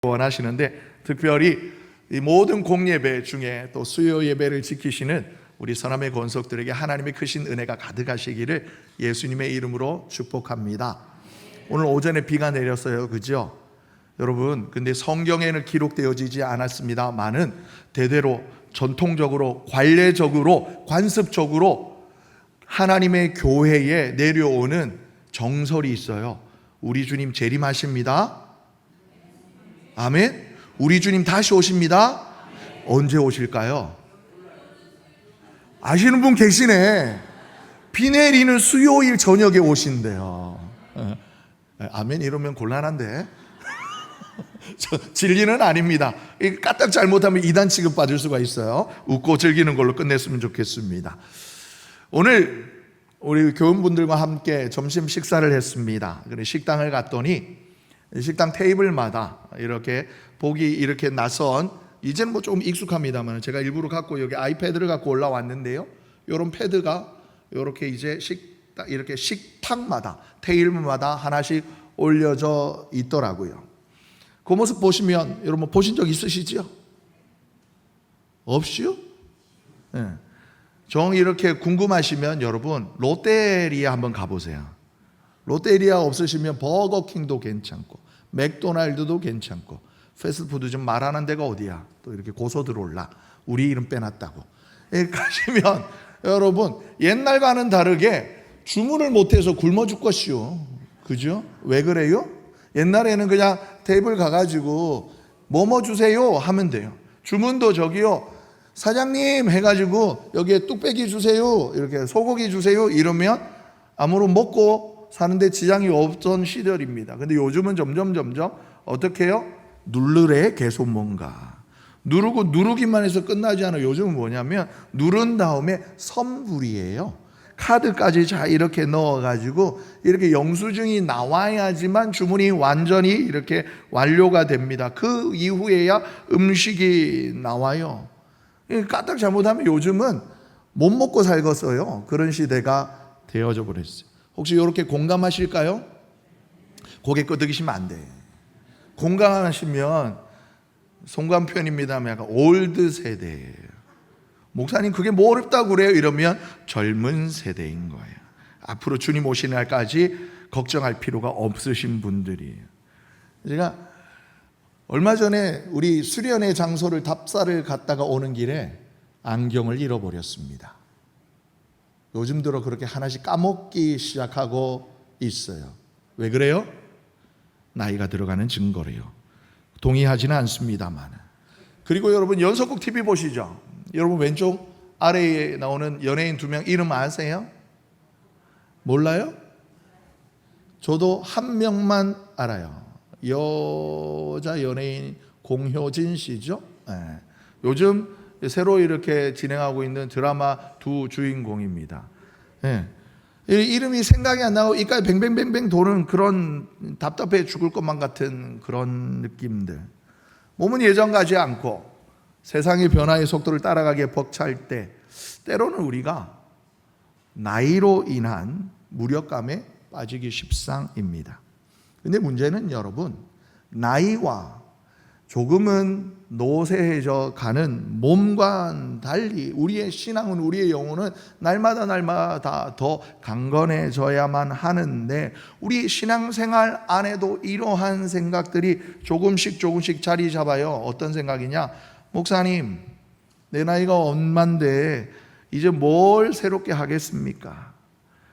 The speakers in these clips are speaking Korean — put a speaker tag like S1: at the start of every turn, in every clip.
S1: 원하시는데, 특별히 이 모든 공예배 중에 또 수요 예배를 지키시는 우리 선함의 권속들에게 하나님의 크신 은혜가 가득하시기를 예수님의 이름으로 축복합니다. 오늘 오전에 비가 내렸어요, 그죠? 여러분, 근데 성경에는 기록되어지지 않았습니다만은 대대로 전통적으로, 관례적으로, 관습적으로 하나님의 교회에 내려오는 정설이 있어요. 우리 주님 재림하십니다. 아멘. 우리 주님 다시 오십니다. 언제 오실까요? 아시는 분 계시네. 비 내리는 수요일 저녁에 오신대요. 아멘 이러면 곤란한데. 진리는 아닙니다. 까딱 잘못하면 이단 취급 받을 수가 있어요. 웃고 즐기는 걸로 끝냈으면 좋겠습니다. 오늘 우리 교원분들과 함께 점심 식사를 했습니다. 그래 식당을 갔더니 식당 테이블마다 이렇게 보기 이렇게 낯선, 이제는 뭐 좀 익숙합니다만 제가 일부러 갖고 여기 아이패드를 갖고 올라왔는데요. 이런 패드가 이렇게 이제 이렇게 식탁마다 테이블마다 하나씩 올려져 있더라고요. 그 모습 보시면 여러분 보신 적 있으시죠? 없이요? 네. 정 이렇게 궁금하시면 여러분 롯데리아 한번 가보세요. 롯데리아 없으시면 버거킹도 괜찮고 맥도날드도 괜찮고 패스트푸드 좀 말하는 데가 어디야? 또 이렇게 고소 들어올라. 우리 이름 빼놨다고. 가시면 여러분 옛날과는 다르게 주문을 못해서 굶어 죽겠시오. 그죠? 왜 그래요? 옛날에는 그냥 테이블 가가지고 뭐뭐 주세요 하면 돼요. 주문도 저기요 사장님 해가지고 여기에 뚝배기 주세요, 이렇게 소고기 주세요 이러면 아무런 먹고 사는데 지장이 없던 시절입니다. 근데 요즘은 점점 어떻게 해요? 누르래 계속 뭔가 누르고 누르기만 해서 끝나지 않아요. 요즘은 뭐냐면 누른 다음에 선불이에요. 카드까지 자 이렇게 넣어가지고 이렇게 영수증이 나와야지만 주문이 완전히 이렇게 완료가 됩니다. 그 이후에야 음식이 나와요. 까딱 잘못하면 요즘은 못 먹고 살겠어요. 그런 시대가 되어져 버렸어요. 혹시 이렇게 공감하실까요? 고개 끄덕이시면 안 돼. 공감하시면 송구한 표현입니다만 약간 올드 세대예요. 목사님 그게 뭐 어렵다고 그래요? 이러면 젊은 세대인 거예요. 앞으로 주님 오시는 날까지 걱정할 필요가 없으신 분들이에요. 제가 얼마 전에 우리 수련회 장소를 답사를 갔다가 오는 길에 안경을 잃어버렸습니다. 요즘 들어 그렇게 하나씩 까먹기 시작하고 있어요. 왜 그래요? 나이가 들어가는 증거래요. 동의하지는 않습니다만. 그리고 여러분 연속극 TV 보시죠. 여러분 왼쪽 아래에 나오는 연예인 2명 이름 아세요? 몰라요? 저도 한 명만 알아요. 여자 연예인 공효진 씨죠. 네. 요즘 새로 이렇게 진행하고 있는 드라마 두 주인공입니다. 네. 이름이 생각이 안 나고 이까지 뱅뱅뱅뱅 도는 그런 답답해 죽을 것만 같은 그런 느낌들. 몸은 예전 같지 않고 세상의 변화의 속도를 따라가기에 벅찰 때 때로는 우리가 나이로 인한 무력감에 빠지기 십상입니다. 근데 문제는 여러분 나이와 조금은 노쇠해져 가는 몸과 달리 우리의 신앙은, 우리의 영혼은 날마다 더 강건해져야만 하는데 우리 신앙생활 안에도 이러한 생각들이 조금씩 자리 잡아요. 어떤 생각이냐? 목사님 내 나이가 얼만데 이제 뭘 새롭게 하겠습니까?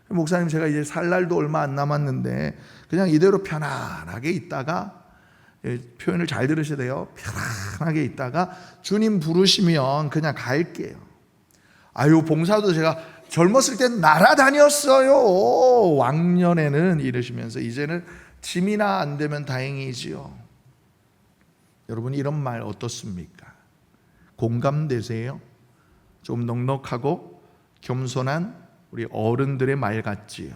S1: 목사님 제가 이제 살 날도 얼마 안 남았는데 그냥 이대로 편안하게 있다가, 표현을 잘 들으셔야 돼요. 편안하게 있다가 주님 부르시면 그냥 갈게요. 아유 봉사도 제가 젊었을 땐 날아다녔어요. 왕년에는 이러시면서 이제는 짐이나 안 되면 다행이지요. 여러분 이런 말 어떻습니까? 공감되세요? 좀 넉넉하고 겸손한 우리 어른들의 말 같지요.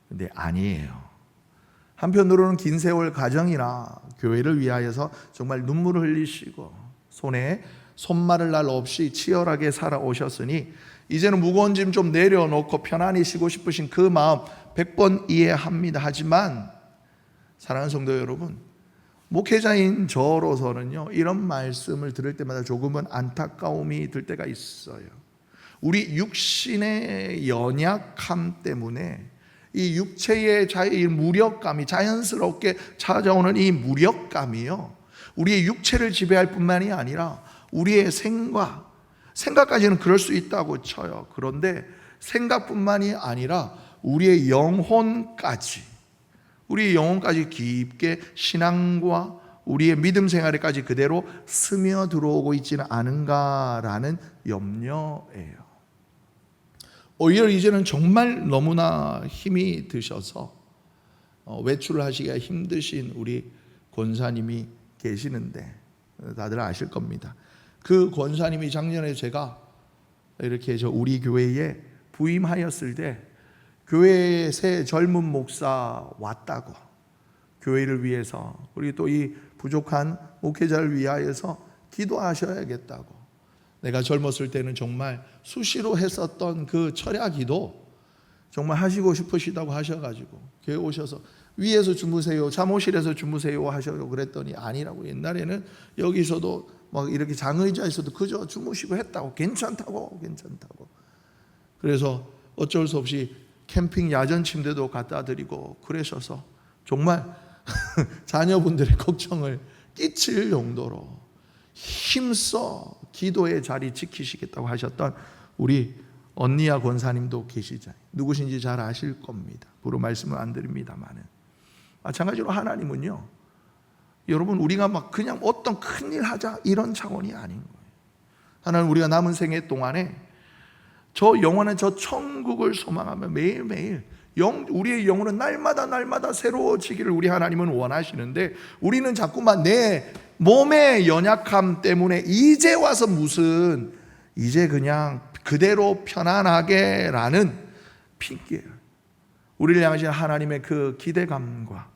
S1: 근데 아니에요. 한편으로는 긴 세월 가정이나 교회를 위하여서 정말 눈물을 흘리시고 손에 손마를 날 없이 치열하게 살아오셨으니 이제는 무거운 짐 좀 내려놓고 편안히 쉬고 싶으신 그 마음 100번 이해합니다. 하지만 사랑하는 성도 여러분, 목회자인 저로서는요, 이런 말씀을 들을 때마다 조금은 안타까움이 들 때가 있어요. 우리 육신의 연약함 때문에 이 육체의 이 무력감이 자연스럽게 찾아오는 이 무력감이요, 우리의 육체를 지배할 뿐만이 아니라 우리의 생각까지는 그럴 수 있다고 쳐요. 그런데 생각뿐만이 아니라 우리의 영혼까지 깊게 신앙과 우리의 믿음 생활에까지 그대로 스며 들어오고 있지는 않은가라는 염려예요. 오히려 이제는 정말 너무나 힘이 드셔서 외출을 하시기가 힘드신 우리 권사님이 계시는데, 다들 아실 겁니다. 그 권사님이 작년에 제가 이렇게 우리 교회에 부임하였을 때 교회에 새 젊은 목사 왔다고, 교회를 위해서, 그리고 또 이 부족한 목회자를 위하여서 기도하셔야겠다고, 내가 젊었을 때는 정말 수시로 했었던 그 철야기도 정말 하시고 싶으시다고 하셔가지고 교회 오셔서 위에서 주무세요, 잠옷실에서 주무세요 하셔요. 그랬더니 아니라고, 옛날에는 여기서도 막 이렇게 장의자에서도 그저 주무시고 했다고, 괜찮다고. 그래서 어쩔 수 없이 캠핑 야전 침대도 갖다 드리고 그러셔서 정말 자녀분들의 걱정을 끼칠 정도로 힘써 기도의 자리 지키시겠다고 하셨던 우리 언니야 권사님도 계시잖아요. 누구신지 잘 아실 겁니다. 부로 말씀을 안 드립니다만은, 마찬가지로 하나님은요, 여러분, 우리가 막 그냥 어떤 큰일 하자 이런 차원이 아닌 거예요. 하나님, 우리가 남은 생애 동안에 저 영원한 저 천국을 소망하며 매일매일 우리의 영혼은 날마다 새로워지기를 우리 하나님은 원하시는데, 우리는 자꾸만 내 몸의 연약함 때문에 이제 와서 이제 그냥 그대로 편안하게 라는 핑계예요. 우리를 향하신 하나님의 그 기대감과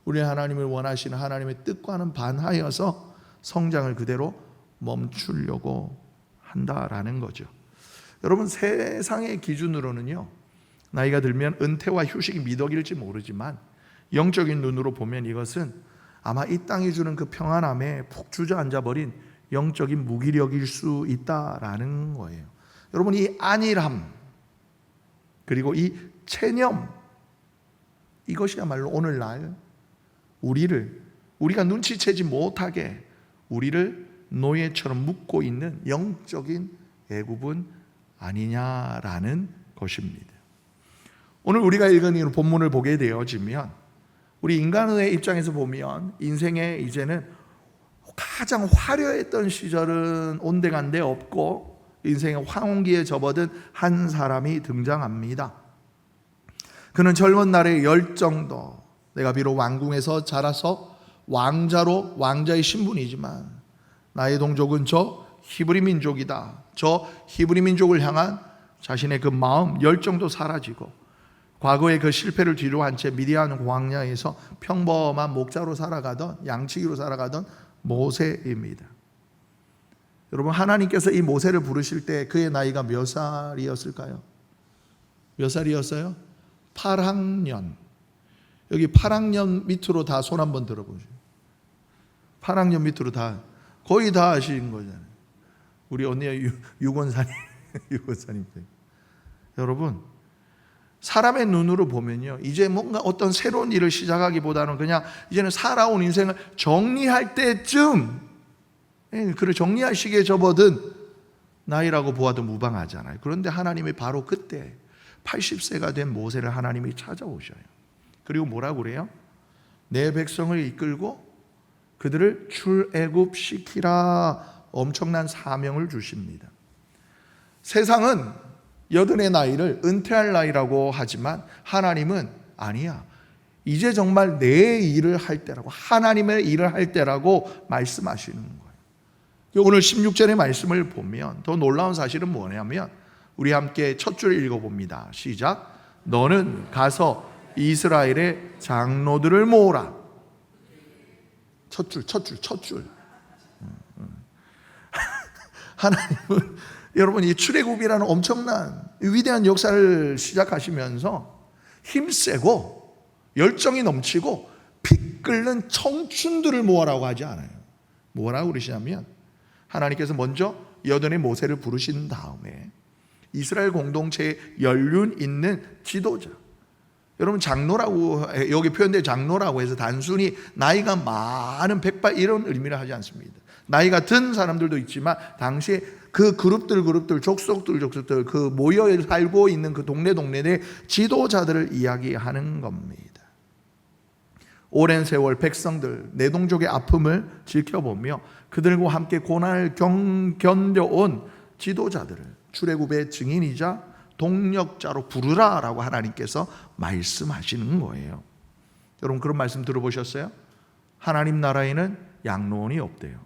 S1: 우리 하나님을 원하시는 하나님의 뜻과는 반하여서 성장을 그대로 멈추려고 한다라는 거죠. 여러분, 세상의 기준으로는요, 나이가 들면 은퇴와 휴식이 미덕일지 모르지만 영적인 눈으로 보면 이것은 아마 이 땅이 주는 그 평안함에 푹 주저앉아버린 영적인 무기력일 수 있다라는 거예요. 여러분, 이 안일함 그리고 이 체념, 이것이야말로 오늘날 우리가 눈치채지 못하게 우리를 노예처럼 묶고 있는 영적인 애굽은 아니냐라는 것입니다. 오늘 우리가 읽은 이 본문을 보게 되어지면 우리 인간의 입장에서 보면 인생에 이제는 가장 화려했던 시절은 온데간데 없고 인생의 황혼기에 접어든 한 사람이 등장합니다. 그는 젊은 날의 열정도, 내가 비록 왕궁에서 자라서 왕자의 신분이지만 나의 동족은 저 히브리 민족이다, 저 히브리 민족을 향한 자신의 그 마음, 열정도 사라지고 과거의 그 실패를 뒤로한 채 미디안 광야에서 평범한 목자로 살아가던, 양치기로 살아가던 모세입니다. 여러분, 하나님께서 이 모세를 부르실 때 그의 나이가 몇 살이었을까요? 몇 살이었어요? 8학년. 여기 8학년 밑으로 다 손 한번 들어보세요. 8학년 밑으로 다, 거의 다 아신 거잖아요. 우리 언니가 유권사님. 여러분, 사람의 눈으로 보면요, 이제 뭔가 어떤 새로운 일을 시작하기보다는 그냥 이제는 살아온 인생을 정리할 때쯤, 그를 정리할 시기에 접어든 나이라고 보아도 무방하잖아요. 그런데 하나님이 바로 그때 80세가 된 모세를 하나님이 찾아오셔요. 그리고 뭐라고 그래요? 내 백성을 이끌고 그들을 출애굽시키라, 엄청난 사명을 주십니다. 세상은 여든의 나이를 은퇴할 나이라고 하지만 하나님은 아니야, 이제 정말 내 일을 할 때라고, 하나님의 일을 할 때라고 말씀하시는 거예요. 오늘 16절의 말씀을 보면 더 놀라운 사실은 뭐냐면, 우리 함께 첫 줄 읽어봅니다. 시작. 너는 가서 이스라엘의 장로들을 모으라. 첫 줄. 하나님은 여러분, 이 출애굽이라는 엄청난 위대한 역사를 시작하시면서 힘세고 열정이 넘치고 피 끓는 청춘들을 모아라고 하지 않아요. 뭐라고 그러시냐면 하나님께서 먼저 여전히 모세를 부르신 다음에 이스라엘 공동체에 연륜 있는 지도자, 여러분 장로라고 여기 표현된 장로라고 해서 단순히 나이가 많은 백발 이런 의미를 하지 않습니다. 나이가 든 사람들도 있지만 당시에 그 그룹들 족속들 그 모여 살고 있는 그 동네의 지도자들을 이야기하는 겁니다. 오랜 세월 백성들 내동족의 아픔을 지켜보며 그들과 함께 고난을 견뎌온 지도자들을 출애굽의 증인이자 동력자로 부르라라고 하나님께서 말씀하시는 거예요. 여러분 그런 말씀 들어보셨어요? 하나님 나라에는 양로원이 없대요.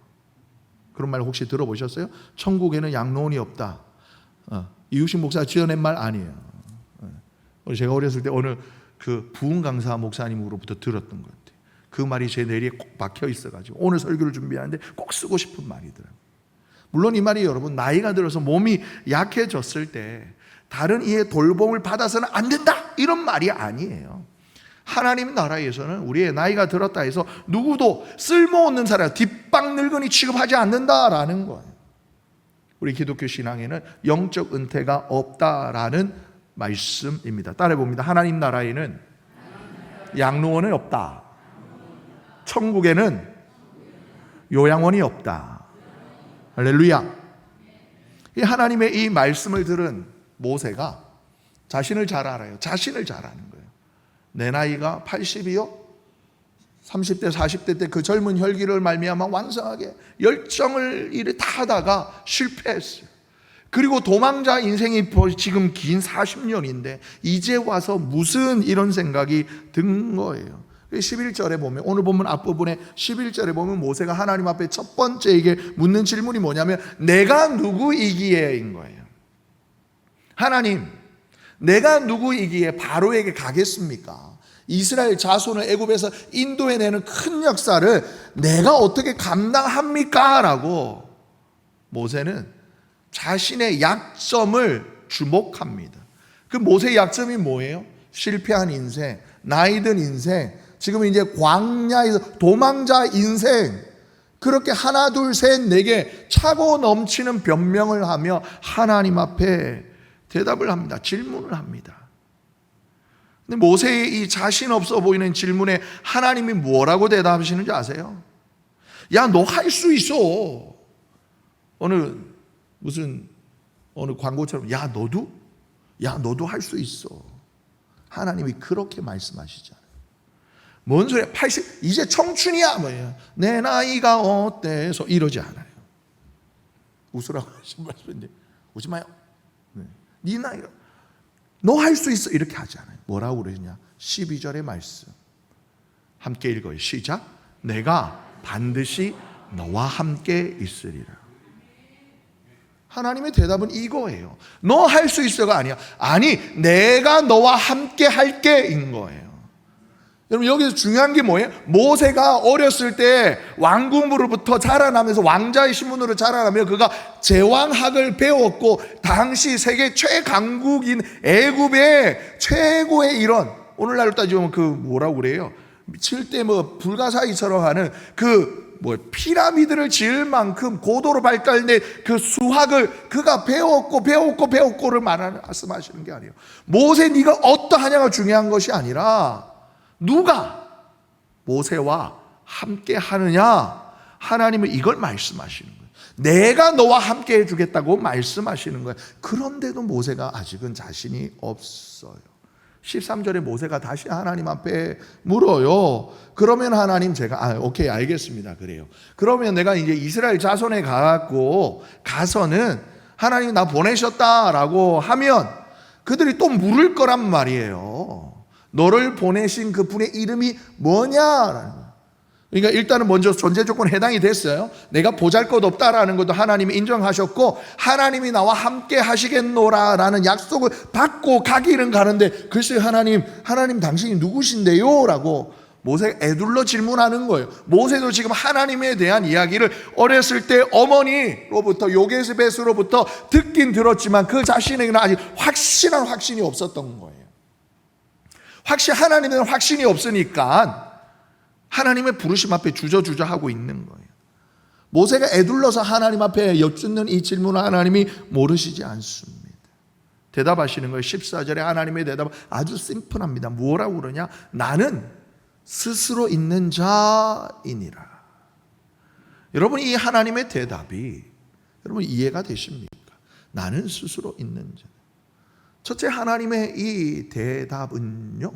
S1: 그런 말 혹시 들어보셨어요? 천국에는 양로원이 없다. 이유식 목사 지어낸 말 아니에요. 제가 어렸을 때 어느 그 부흥 강사 목사님으로부터 들었던 것 같아요. 그 말이 제 뇌리에 꼭 박혀 있어가지고 오늘 설교를 준비하는데 꼭 쓰고 싶은 말이더라고요. 물론 이 말이 여러분 나이가 들어서 몸이 약해졌을 때 다른 이의 돌봄을 받아서는 안 된다 이런 말이 아니에요. 하나님 나라에서는 우리의 나이가 들었다 해서 누구도 쓸모없는 사람, 뒷방 늙은이 취급하지 않는다라는 거예요. 우리 기독교 신앙에는 영적 은퇴가 없다라는 말씀입니다. 따라해 봅니다. 하나님 나라에는 양로원은 없다. 천국에는 요양원이 없다. 할렐루야. 이 하나님의 이 말씀을 들은 모세가 자신을 잘 알아요. 자신을 잘 아는 거예요. 내 나이가 80이요? 30대 40대 때 그 젊은 혈기를 말미암아 완성하게 열정을 일을 다 하다가 실패했어요. 그리고 도망자 인생이 지금 긴 40년인데 이제 와서 무슨 이런 생각이 든 거예요. 11절에 보면 오늘 본문 앞부분에 11절에 보면 모세가 하나님 앞에 첫 번째에게 묻는 질문이 뭐냐면 내가 누구이기에인 거예요. 하나님, 내가 누구이기에 바로에게 가겠습니까? 이스라엘 자손을 애굽에서 인도해내는 큰 역사를 내가 어떻게 감당합니까? 라고 모세는 자신의 약점을 주목합니다. 그 모세의 약점이 뭐예요? 실패한 인생, 나이 든 인생, 지금 이제 광야에서 도망자 인생, 그렇게 하나 둘 셋 네 개 차고 넘치는 변명을 하며 하나님 앞에 대답을 합니다. 질문을 합니다. 근데 모세의 이 자신 없어 보이는 질문에 하나님이 뭐라고 대답하시는지 아세요? 야, 너 할 수 있어. 어느 광고처럼 야, 너도 할 수 있어. 하나님이 그렇게 말씀하시잖아요. 뭔 소리야? 80 이제 청춘이야 뭐예요? 내 나이가 어때서 이러지 않아요. 웃으라고 하신 말씀인데 웃지 마요. 네 나이가 너 할 수 있어 이렇게 하지 않아요. 뭐라고 그러냐? 12절의 말씀 함께 읽어요. 시작. 내가 반드시 너와 함께 있으리라. 하나님의 대답은 이거예요. 너 할 수 있어가 아니야. 아니, 내가 너와 함께 할게인 거예요. 여러분 여기서 중요한 게 뭐예요? 모세가 어렸을 때 왕궁으로부터 자라나면서 왕자의 신분으로 자라나며 그가 제왕학을 배웠고 당시 세계 최강국인 애굽의 최고의 이런 오늘날로 따지면 그 뭐라고 그래요? 미칠 때 뭐 불가사의처럼 하는 피라미드를 지을 만큼 고도로 발달된 그 수학을 그가 배웠고를 말씀하시는 게 아니에요. 모세 네가 어떠하냐가 중요한 것이 아니라 누가 모세와 함께 하느냐, 하나님은 이걸 말씀하시는 거예요. 내가 너와 함께 해주겠다고 말씀하시는 거예요. 그런데도 모세가 아직은 자신이 없어요. 13절에 모세가 다시 하나님 앞에 물어요. 그러면 하나님 오케이 알겠습니다. 그래요. 그러면 내가 이제 이스라엘 자손에 가서는 하나님 나 보내셨다라고 하면 그들이 또 물을 거란 말이에요. 너를 보내신 그 분의 이름이 뭐냐라는 거예요. 그러니까 일단은 먼저 존재 조건에 해당이 됐어요. 내가 보잘것없다라는 것도 하나님이 인정하셨고 하나님이 나와 함께 하시겠노라라는 약속을 받고 가기는 가는데 글쎄 하나님 당신이 누구신데요? 라고 모세가 애둘러 질문하는 거예요. 모세도 지금 하나님에 대한 이야기를 어렸을 때 어머니로부터 요게스벳으로부터 듣긴 들었지만 그 자신에게는 아직 확실한 확신이 없었던 거예요. 하나님은 확신이 없으니까 하나님의 부르심 앞에 주저주저 하고 있는 거예요. 모세가 애둘러서 하나님 앞에 여쭙는 이 질문을 하나님이 모르시지 않습니다. 대답하시는 거예요. 14절에 하나님의 대답은 아주 심플합니다. 뭐라고 그러냐? 나는 스스로 있는 자이니라. 여러분, 이 하나님의 대답이 여러분 이해가 되십니까? 나는 스스로 있는 자. 첫째, 하나님의 이 대답은요,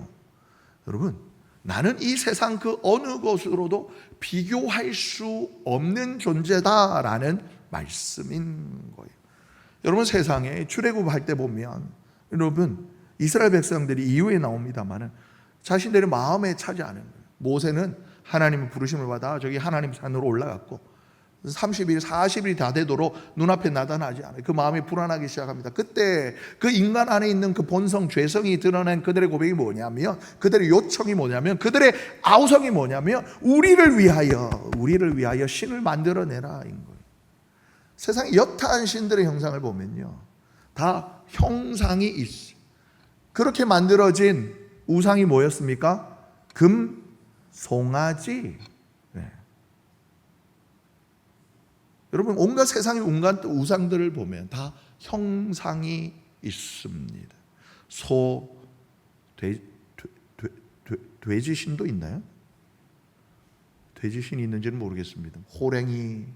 S1: 여러분, 나는 이 세상 그 어느 것으로도 비교할 수 없는 존재다라는 말씀인 거예요. 여러분, 세상에 출애굽할 때 보면 여러분 이스라엘 백성들이 이후에 나옵니다만은 자신들의 마음에 차지 않은 거예요. 모세는 하나님의 부르심을 받아 저기 하나님 산으로 올라갔고 30일, 40일이 다 되도록 눈앞에 나타나지 않아요. 그 마음이 불안하기 시작합니다. 그때 그 인간 안에 있는 그 본성, 죄성이 드러낸 그들의 고백이 뭐냐면, 그들의 요청이 뭐냐면, 그들의 아우성이 뭐냐면 우리를 위하여 신을 만들어내라인 거예요. 세상에 여타한 신들의 형상을 보면요, 다 형상이 있어요. 그렇게 만들어진 우상이 뭐였습니까? 금, 송아지. 네. 여러분, 온갖 세상의 온갖 우상들을 보면 다 형상이 있습니다. 소, 돼지신도 있나요? 돼지신이 있는지는 모르겠습니다. 호랭이,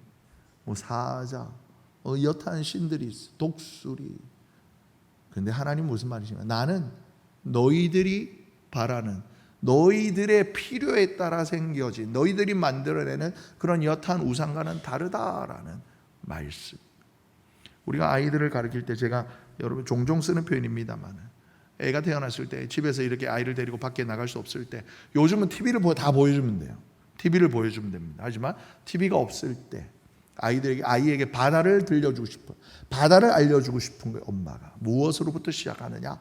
S1: 사자, 여타한 신들이 있어요. 독수리. 그런데 하나님 무슨 말이시냐? 나는 너희들이 바라는, 너희들의 필요에 따라 생겨진, 너희들이 만들어내는 그런 여타한 우상과는 다르다라는 말씀. 우리가 아이들을 가르칠 때 제가 여러분 종종 쓰는 표현입니다만, 애가 태어났을 때 집에서 이렇게 아이를 데리고 밖에 나갈 수 없을 때, 요즘은 TV를 다 보여주면 돼요. TV를 보여주면 됩니다. 하지만 TV가 없을 때 아이에게 바다를 들려주고 싶어요. 바다를 알려주고 싶은 거예요. 엄마가 무엇으로부터 시작하느냐?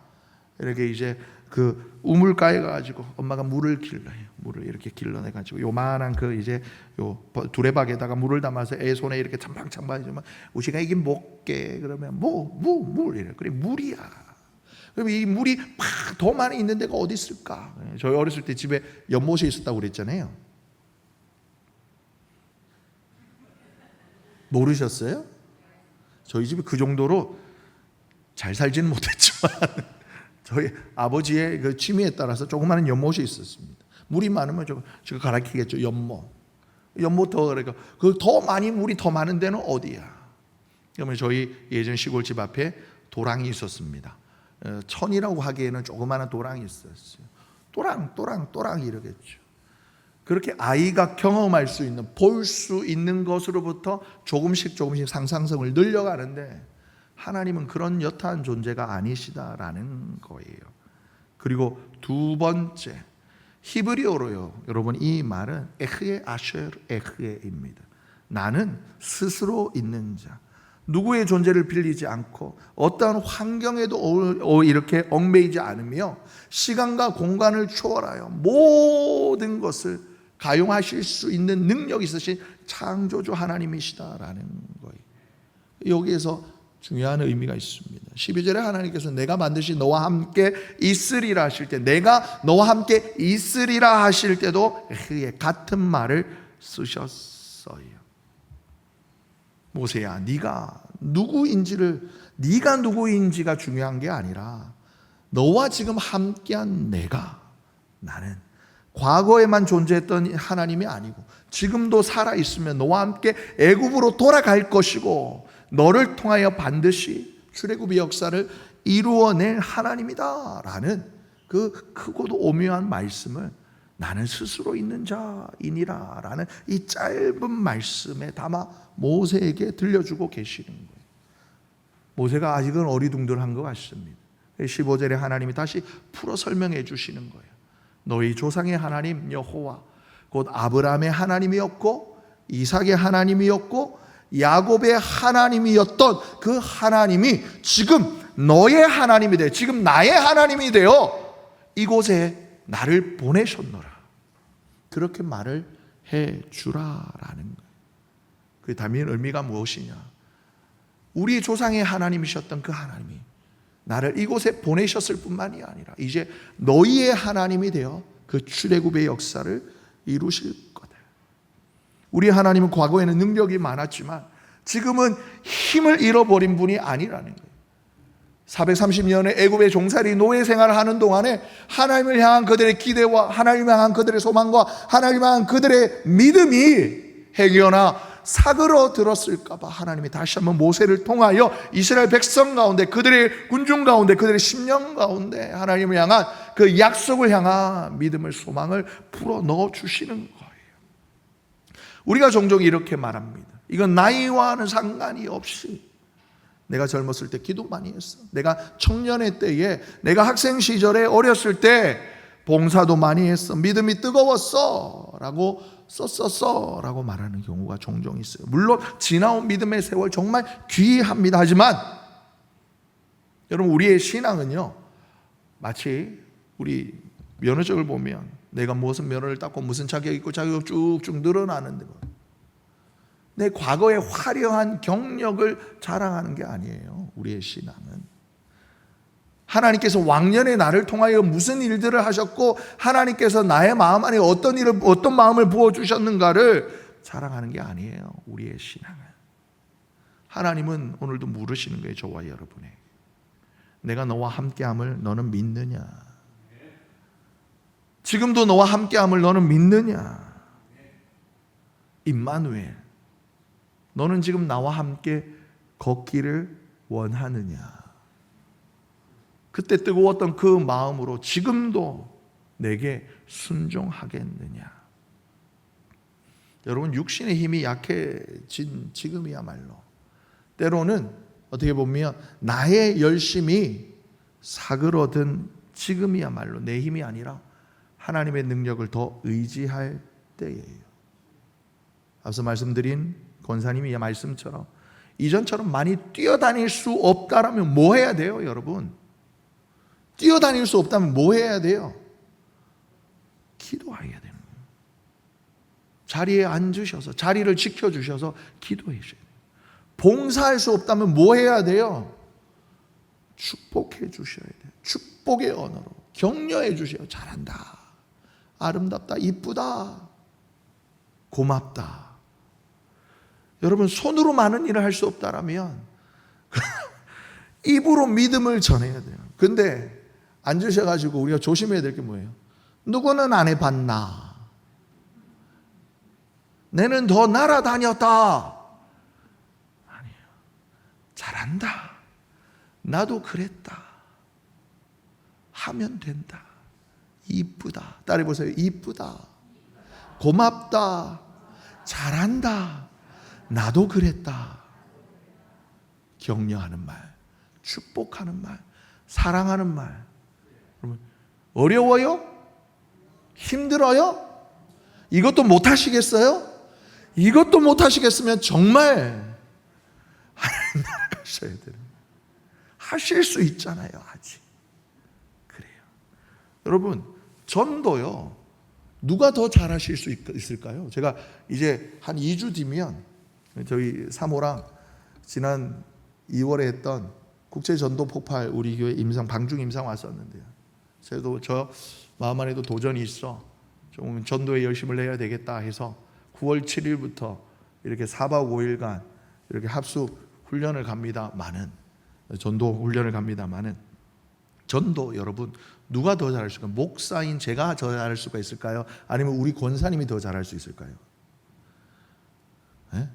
S1: 이렇게 이제 그 우물가에 가지고 엄마가 물을 길러요. 물을 이렇게 길러내 가지고 요만한 그 이제 요 두레박에다가 물을 담아서 애 손에 이렇게 찬방찬방 해주면, 우시가 이게 먹게 그러면 물 이래. 그래, 물이야. 그럼 이 물이 막 더 많이 있는 데가 어디 있을까? 저희 어렸을 때 집에 연못이 있었다고 그랬잖아요. 모르셨어요? 저희 집이 그 정도로 잘 살지는 못했지만 저희 아버지의 그 취미에 따라서 조그마한 연못이 있었습니다. 물이 많으면 제가 가르치겠죠. 연못 더, 그러니까 그 더 많이 물이 더 많은 데는 어디야? 그러면 저희 예전 시골집 앞에 도랑이 있었습니다. 천이라고 하기에는 조그마한 도랑이 있었어요. 또랑 이러겠죠. 그렇게 아이가 경험할 수 있는, 볼 수 있는 것으로부터 조금씩 상상성을 늘려가는데, 하나님은 그런 여타한 존재가 아니시다라는 거예요. 그리고 두 번째, 히브리어로요, 여러분 이 말은 에흐에 아쉐르 에흐에입니다. 나는 스스로 있는 자, 누구의 존재를 빌리지 않고 어떠한 환경에도 이렇게 얽매이지 않으며 시간과 공간을 초월하여 모든 것을 가용하실 수 있는 능력이 있으신 창조주 하나님이시다라는 거예요. 여기에서 중요한 의미가 있습니다. 12절에 하나님께서 내가 반드시 너와 함께 있으리라 하실 때, 내가 너와 함께 있으리라 하실 때도 같은 말을 쓰셨어요. 모세야, 네가 누구인지가 중요한 게 아니라 너와 지금 함께한 나는 과거에만 존재했던 하나님이 아니고 지금도 살아있으면 너와 함께 애굽으로 돌아갈 것이고 너를 통하여 반드시 출애굽의 역사를 이루어낼 하나님이다 라는 그 크고도 오묘한 말씀을 나는 스스로 있는 자이니라 라는 이 짧은 말씀에 담아 모세에게 들려주고 계시는 거예요. 모세가 아직은 어리둥절한 것 같습니다. 15절에 하나님이 다시 풀어 설명해 주시는 거예요. 너희 조상의 하나님 여호와 곧 아브라함의 하나님이었고 이삭의 하나님이었고 야곱의 하나님이었던 그 하나님이 지금 너의 하나님이 되어, 지금 나의 하나님이 되어 이곳에 나를 보내셨노라. 그렇게 말을 해주라라는 거예요. 그 담긴 의미가 무엇이냐? 우리 조상의 하나님이셨던 그 하나님이 나를 이곳에 보내셨을 뿐만이 아니라 이제 너희의 하나님이 되어 그 출애굽의 역사를 이루실 거다. 우리 하나님은 과거에는 능력이 많았지만 지금은 힘을 잃어버린 분이 아니라는 거예요. 430년의 애굽의 종살이 노예 생활을 하는 동안에 하나님을 향한 그들의 기대와 하나님을 향한 그들의 소망과 하나님을 향한 그들의 믿음이 해결하나 사그러들었을까 봐 하나님이 다시 한번 모세를 통하여 이스라엘 백성 가운데, 그들의 군중 가운데, 그들의 심령 가운데 하나님을 향한 그 약속을 향한 믿음을, 소망을 불어 넣어 주시는 거예요. 우리가 종종 이렇게 말합니다. 이건 나이와는 상관이 없이, 내가 젊었을 때 기도 많이 했어, 내가 청년의 때에, 내가 학생 시절에 어렸을 때 봉사도 많이 했어, 믿음이 뜨거웠어 라고 썼었어 라고 말하는 경우가 종종 있어요. 물론 지나온 믿음의 세월 정말 귀합니다. 하지만 여러분, 우리의 신앙은요, 마치 우리 면허증을 보면 내가 무슨 면허를 땄고 무슨 자격 있고 자격 쭉쭉 늘어나는 데고, 내 과거의 화려한 경력을 자랑하는 게 아니에요. 우리의 신앙은 하나님께서 왕년에 나를 통하여 무슨 일들을 하셨고 하나님께서 나의 마음 안에 어떤 마음을 부어주셨는가를 자랑하는 게 아니에요. 우리의 신앙은. 하나님은 오늘도 물으시는 거예요. 저와 여러분에게. 내가 너와 함께함을 너는 믿느냐? 지금도 너와 함께함을 너는 믿느냐? 임마누엘, 너는 지금 나와 함께 걷기를 원하느냐? 그때 뜨거웠던 그 마음으로 지금도 내게 순종하겠느냐? 여러분, 육신의 힘이 약해진 지금이야말로 때로는 어떻게 보면 나의 열심이 사그러든 지금이야말로 내 힘이 아니라 하나님의 능력을 더 의지할 때예요. 앞서 말씀드린 권사님의 말씀처럼 이전처럼 많이 뛰어다닐 수 없다라면 뭐 해야 돼요, 여러분? 뛰어다닐 수 없다면 뭐 해야 돼요? 기도해야 되는 거예요. 자리에 앉으셔서, 자리를 지켜주셔서 기도해 주셔야 돼요. 봉사할 수 없다면 뭐 해야 돼요? 축복해 주셔야 돼요. 축복의 언어로 격려해 주셔요. 잘한다, 아름답다, 이쁘다, 고맙다. 여러분, 손으로 많은 일을 할 수 없다라면 입으로 믿음을 전해야 돼요. 근데 앉으셔가지고 우리가 조심해야 될 게 뭐예요? 누구는 안 해봤나? 내는 더 날아다녔다. 아니에요. 잘한다, 나도 그랬다, 하면 된다, 이쁘다. 따라해보세요. 이쁘다, 고맙다, 잘한다, 나도 그랬다. 격려하는 말, 축복하는 말, 사랑하는 말. 여러분, 어려워요? 힘들어요? 이것도 못하시겠어요? 이것도 못하시겠으면 정말 하나님 나라 가셔야 되는, 하실 수 있잖아요. 아직. 그래요. 여러분, 전도요, 누가 더 잘하실 수 있을까요? 제가 이제 한 2주 뒤면 저희 사모랑 지난 2월에 했던 국제전도 폭발, 우리 교회 임상, 방중 임상 왔었는데요. 저도 저 마음 안에도 도전이 있어, 좀 전도에 열심을 해야 되겠다 해서 9월 7일부터 이렇게 4박 5일간 이렇게 합수 훈련을 갑니다마는, 전도 훈련을 갑니다마는, 전도 여러분 누가 더 잘할 수 있을까요? 목사인 제가 더 잘할 수가 있을까요? 아니면 우리 권사님이 더 잘할 수 있을까요? 네?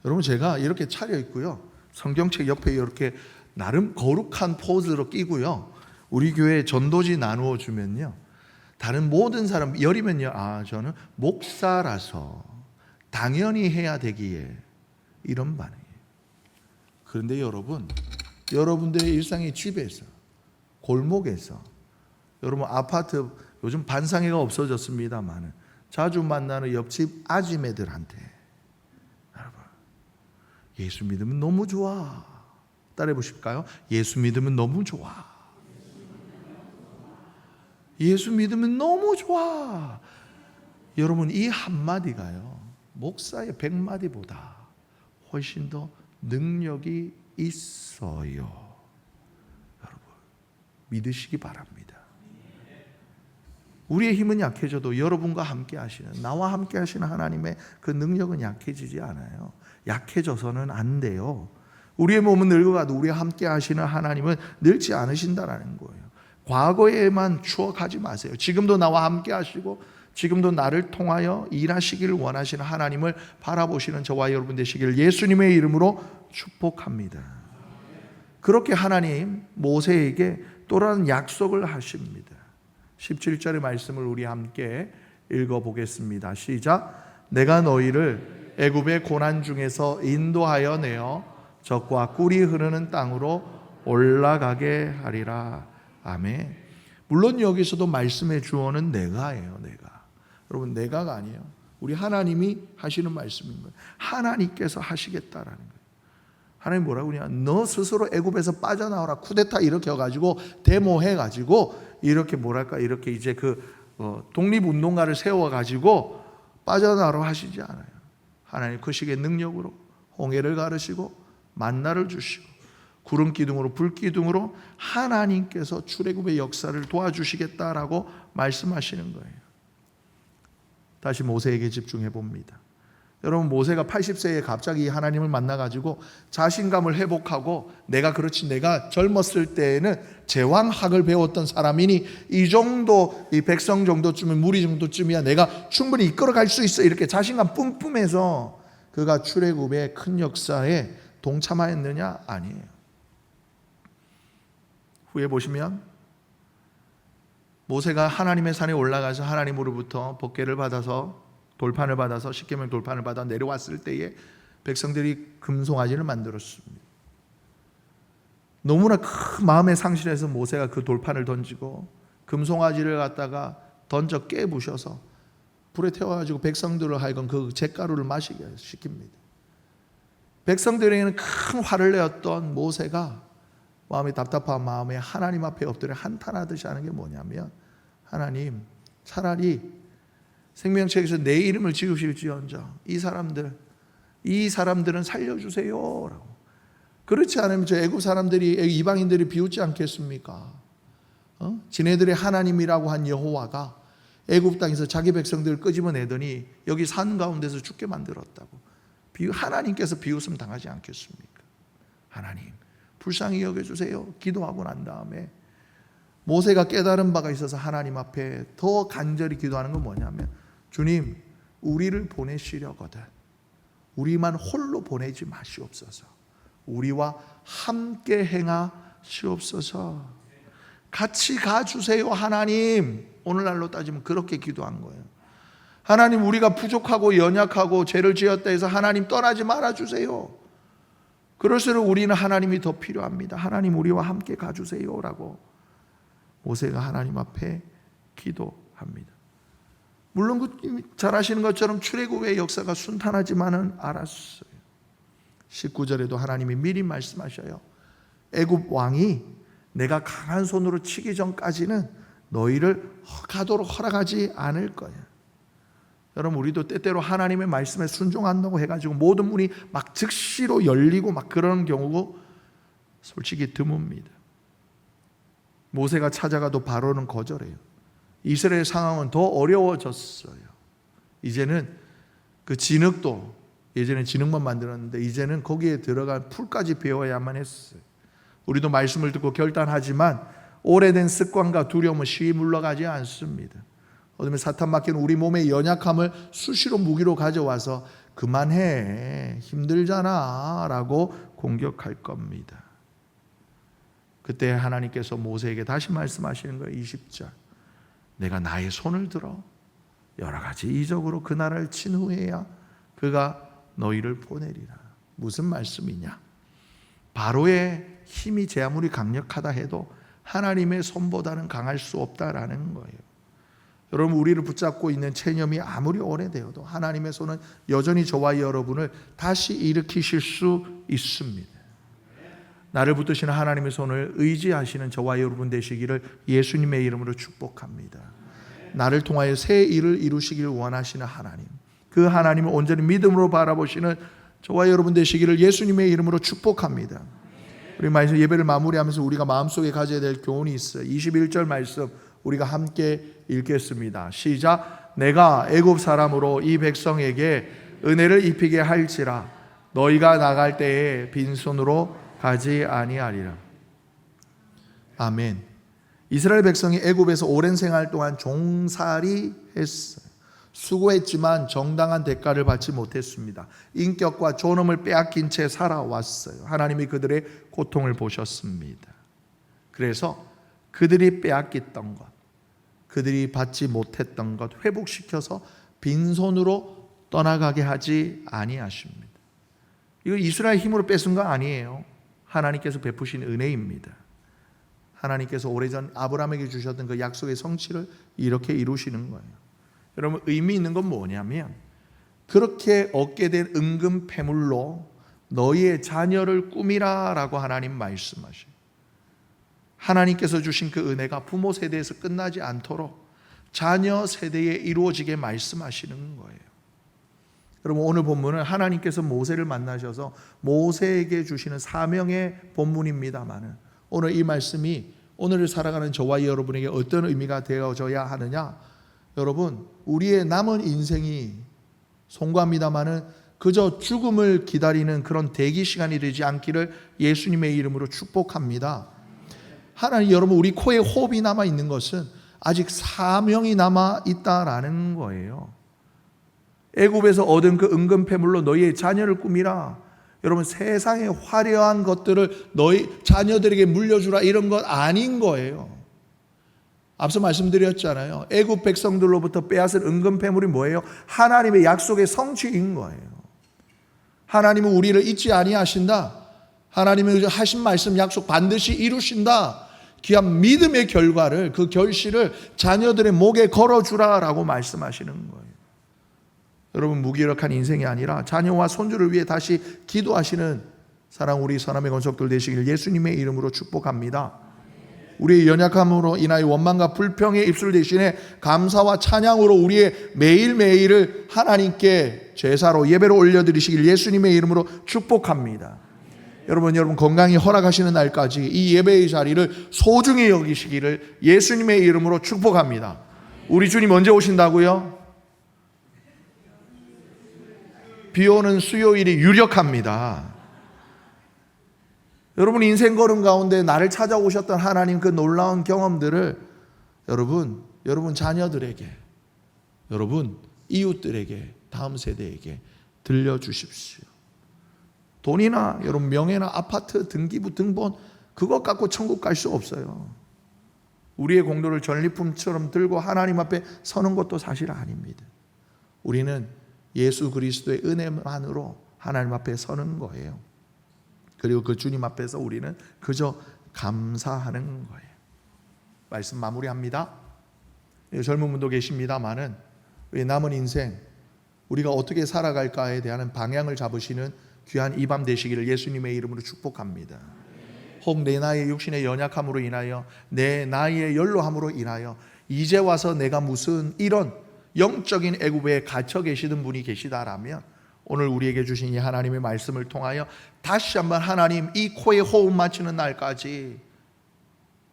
S1: 여러분, 제가 이렇게 차려 있고요, 성경책 옆에 이렇게 나름 거룩한 포즈로 끼고요, 우리 교회 전도지 나누어 주면요, 다른 모든 사람 열이면요, 아, 저는 목사라서 당연히 해야 되기에, 이런 반응이에요. 그런데 여러분, 여러분들의 일상의 집에서, 골목에서, 여러분 아파트, 요즘 반상회가 없어졌습니다만 자주 만나는 옆집 아지매들한테, 여러분, 예수 믿으면 너무 좋아. 따라해 보실까요? 예수 믿으면 너무 좋아. 예수 믿으면 너무 좋아. 여러분, 이 한마디가요, 목사의 100마디보다 훨씬 더 능력이 있어요. 여러분, 믿으시기 바랍니다. 우리의 힘은 약해져도 여러분과 함께 하시는, 나와 함께 하시는 하나님의 그 능력은 약해지지 않아요. 약해져서는 안 돼요. 우리의 몸은 늙어가도 우리와 함께 하시는 하나님은 늙지 않으신다라는 거예요. 과거에만 추억하지 마세요. 지금도 나와 함께 하시고 지금도 나를 통하여 일하시기를 원하시는 하나님을 바라보시는 저와 여러분 되시기를 예수님의 이름으로 축복합니다. 그렇게 하나님 모세에게 또 다른 약속을 하십니다. 17절의 말씀을 우리 함께 읽어보겠습니다. 시작. 내가 너희를 애굽의 고난 중에서 인도하여 내어 젖과 꿀이 흐르는 땅으로 올라가게 하리라. 아멘. 물론 여기서도 말씀의 주어는 내가예요. 내가. 여러분, 내가가 아니에요. 우리 하나님이 하시는 말씀인 거예요. 하나님께서 하시겠다라는 거예요. 하나님 뭐라고 그러냐? 너 스스로 애굽에서 빠져나오라. 쿠데타 일으켜가지고 데모해가지고 이렇게 뭐랄까 이렇게 이제 독립운동가를 세워가지고 빠져나오라 하시지 않아요. 하나님 그 시기의 능력으로 홍해를 가르시고 만나를 주시고 구름 기둥으로 불 기둥으로 하나님께서 출애굽의 역사를 도와주시겠다라고 말씀하시는 거예요. 다시 모세에게 집중해 봅니다. 여러분, 모세가 80세에 갑자기 하나님을 만나가지고 자신감을 회복하고 내가 젊었을 때에는 제왕학을 배웠던 사람이니 이 정도, 이 백성 정도쯤은 무리 정도쯤이야 내가 충분히 이끌어갈 수 있어, 이렇게 자신감 뿜뿜해서 그가 출애굽의 큰 역사에 동참하였느냐? 아니에요. 후에 보시면 모세가 하나님의 산에 올라가서 하나님으로부터 법궤를 받아서 돌판을 받아서 십계명 돌판을 받아 내려왔을 때에 백성들이 금송아지를 만들었습니다. 너무나 큰 마음의 상실에서 모세가 그 돌판을 던지고 금송아지를 갖다가 던져 깨부셔서 불에 태워가지고 백성들을 하여금 그 잿가루를 마시게 시킵니다. 백성들에게는 큰 화를 내었던 모세가 마음이 답답한 마음에 하나님 앞에 엎드려 한탄하듯이 하는 게 뭐냐면, 하나님, 차라리 생명책에서 내 이름을 지으실지언정 이 사람들은 살려주세요라고. 그렇지 않으면 저 애굽 사람들이, 이방인들이 비웃지 않겠습니까? 지네들의 하나님이라고 한 여호와가 애굽 땅에서 자기 백성들을 끄집어내더니 여기 산 가운데서 죽게 만들었다고. 하나님께서 비웃음 당하지 않겠습니까? 하나님, 불쌍히 여겨주세요. 기도하고 난 다음에 모세가 깨달은 바가 있어서 하나님 앞에 더 간절히 기도하는 건 뭐냐면, 주님, 우리를 보내시려거든 우리만 홀로 보내지 마시옵소서. 우리와 함께 행하시옵소서. 같이 가주세요 하나님. 오늘날로 따지면 그렇게 기도한 거예요. 하나님, 우리가 부족하고 연약하고 죄를 지었다 해서 하나님 떠나지 말아주세요. 그럴수록 우리는 하나님이 더 필요합니다. 하나님, 우리와 함께 가주세요라고 모세가 하나님 앞에 기도합니다. 물론 잘 아시는 것처럼 출애굽의 역사가 순탄하지만은 않았어요. 19절에도 하나님이 미리 말씀하셔요. 애굽 왕이 내가 강한 손으로 치기 전까지는 너희를 가도록 허락하지 않을 거야. 여러분, 우리도 때때로 하나님의 말씀에 순종한다고 해가지고 모든 문이 막 즉시로 열리고 막 그런 경우가 솔직히 드뭅니다. 모세가 찾아가도 바로는 거절해요. 이스라엘 상황은 더 어려워졌어요. 이제는 그 진흙도, 예전에 진흙만 만들었는데 이제는 거기에 들어갈 풀까지 배워야만 했어요. 우리도 말씀을 듣고 결단하지만 오래된 습관과 두려움은 쉬이 물러가지 않습니다. 어쩌면 사탄 맡기는 우리 몸의 연약함을 수시로 무기로 가져와서 그만해, 힘들잖아 라고 공격할 겁니다. 그때 하나님께서 모세에게 다시 말씀하시는 거예요. 20절, 내가 나의 손을 들어 여러 가지 이적으로 그 나라를 친 후에야 그가 너희를 보내리라. 무슨 말씀이냐? 바로의 힘이 제 아무리 강력하다 해도 하나님의 손보다는 강할 수 없다라는 거예요. 여러분, 우리를 붙잡고 있는 체념이 아무리 오래되어도 하나님의 손은 여전히 저와 여러분을 다시 일으키실 수 있습니다. 나를 붙드시는 하나님의 손을 의지하시는 저와 여러분 되시기를 예수님의 이름으로 축복합니다. 나를 통하여 새 일을 이루시길 원하시는 하나님, 그 하나님을 온전히 믿음으로 바라보시는 저와 여러분 되시기를 예수님의 이름으로 축복합니다. 우리 말씀 예배를 마무리하면서 우리가 마음속에 가져야 될 교훈이 있어요. 21절 말씀 우리가 함께 읽겠습니다. 시작. 내가 애굽 사람으로 이 백성에게 은혜를 입히게 할지라 너희가 나갈 때에 빈손으로 가지 아니하리라. 아멘. 이스라엘 백성이 애굽에서 오랜 생활 동안 종살이 했어요. 수고했지만 정당한 대가를 받지 못했습니다. 인격과 존엄을 빼앗긴 채 살아왔어요. 하나님이 그들의 고통을 보셨습니다. 그래서 그들이 빼앗겼던 것, 그들이 받지 못했던 것 회복시켜서 빈손으로 떠나가게 하지 아니하십니다. 이거 이스라엘 힘으로 뺏은 거 아니에요. 하나님께서 베푸신 은혜입니다. 하나님께서 오래전 아브라함에게 주셨던 그 약속의 성취를 이렇게 이루시는 거예요. 여러분, 의미 있는 건 뭐냐면 그렇게 얻게 된 은금 패물로 너희의 자녀를 꾸미라 라고 하나님 말씀하셔요. 하나님께서 주신 그 은혜가 부모 세대에서 끝나지 않도록 자녀 세대에 이루어지게 말씀하시는 거예요. 여러분, 오늘 본문은 하나님께서 모세를 만나셔서 모세에게 주시는 사명의 본문입니다만 오늘 이 말씀이 오늘을 살아가는 저와 여러분에게 어떤 의미가 되어져야 하느냐? 여러분, 우리의 남은 인생이 송구합니다마는 그저 죽음을 기다리는 그런 대기 시간이 되지 않기를 예수님의 이름으로 축복합니다. 하나님, 여러분, 우리 코에 호흡이 남아 있는 것은 아직 사명이 남아 있다라는 거예요. 애굽에서 얻은 그 은금 패물로 너희의 자녀를 꾸미라. 여러분, 세상의 화려한 것들을 너희 자녀들에게 물려주라 이런 것 아닌 거예요. 앞서 말씀드렸잖아요. 애굽 백성들로부터 빼앗은 은금 패물이 뭐예요? 하나님의 약속의 성취인 거예요. 하나님은 우리를 잊지 아니하신다. 하나님의 하신 말씀 약속 반드시 이루신다. 귀한 믿음의 결과를, 그 결실을 자녀들의 목에 걸어주라라고 말씀하시는 거예요. 여러분, 무기력한 인생이 아니라 자녀와 손주를 위해 다시 기도하시는 사랑 우리 선함의 권속들 되시길 예수님의 이름으로 축복합니다. 우리의 연약함으로 인하여 원망과 불평의 입술 대신에 감사와 찬양으로 우리의 매일매일을 하나님께 제사로 예배로 올려드리시길 예수님의 이름으로 축복합니다. 여러분 건강히 허락하시는 날까지 이 예배의 자리를 소중히 여기시기를 예수님의 이름으로 축복합니다. 우리 주님 언제 오신다고요? 비 오는 수요일이 유력합니다. 여러분, 인생 걸음 가운데 나를 찾아오셨던 하나님 그 놀라운 경험들을 여러분 자녀들에게, 여러분 이웃들에게, 다음 세대에게 들려주십시오. 돈이나 여러분 명예나 아파트 등기부 등본 그것 갖고 천국 갈 수 없어요. 우리의 공로를 전리품처럼 들고 하나님 앞에 서는 것도 사실 아닙니다. 우리는 예수 그리스도의 은혜만으로 하나님 앞에 서는 거예요. 그리고 그 주님 앞에서 우리는 그저 감사하는 거예요. 말씀 마무리합니다. 젊은 분도 계십니다만은 남은 인생 우리가 어떻게 살아갈까에 대한 방향을 잡으시는 귀한 이 밤 되시기를 예수님의 이름으로 축복합니다. 혹 내 나이의 육신의 연약함으로 인하여, 내 나이의 연로함으로 인하여 이제 와서 내가 무슨 이런 영적인 애굽에 갇혀 계시던 분이 계시다라면 오늘 우리에게 주신 이 하나님의 말씀을 통하여 다시 한번 하나님 이 코에 호흡 맞추는 날까지,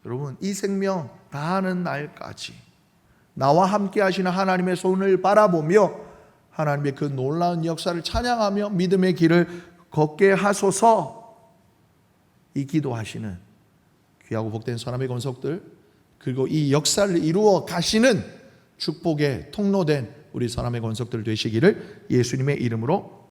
S1: 여러분 이 생명 다하는 날까지 나와 함께 하시는 하나님의 손을 바라보며 하나님의 그 놀라운 역사를 찬양하며 믿음의 길을 걷게 하소서. 이 기도하시는 귀하고 복된 선함의 권속들, 그리고 이 역사를 이루어 가시는 축복의 통로된 우리 선함의 권속들 되시기를 예수님의 이름으로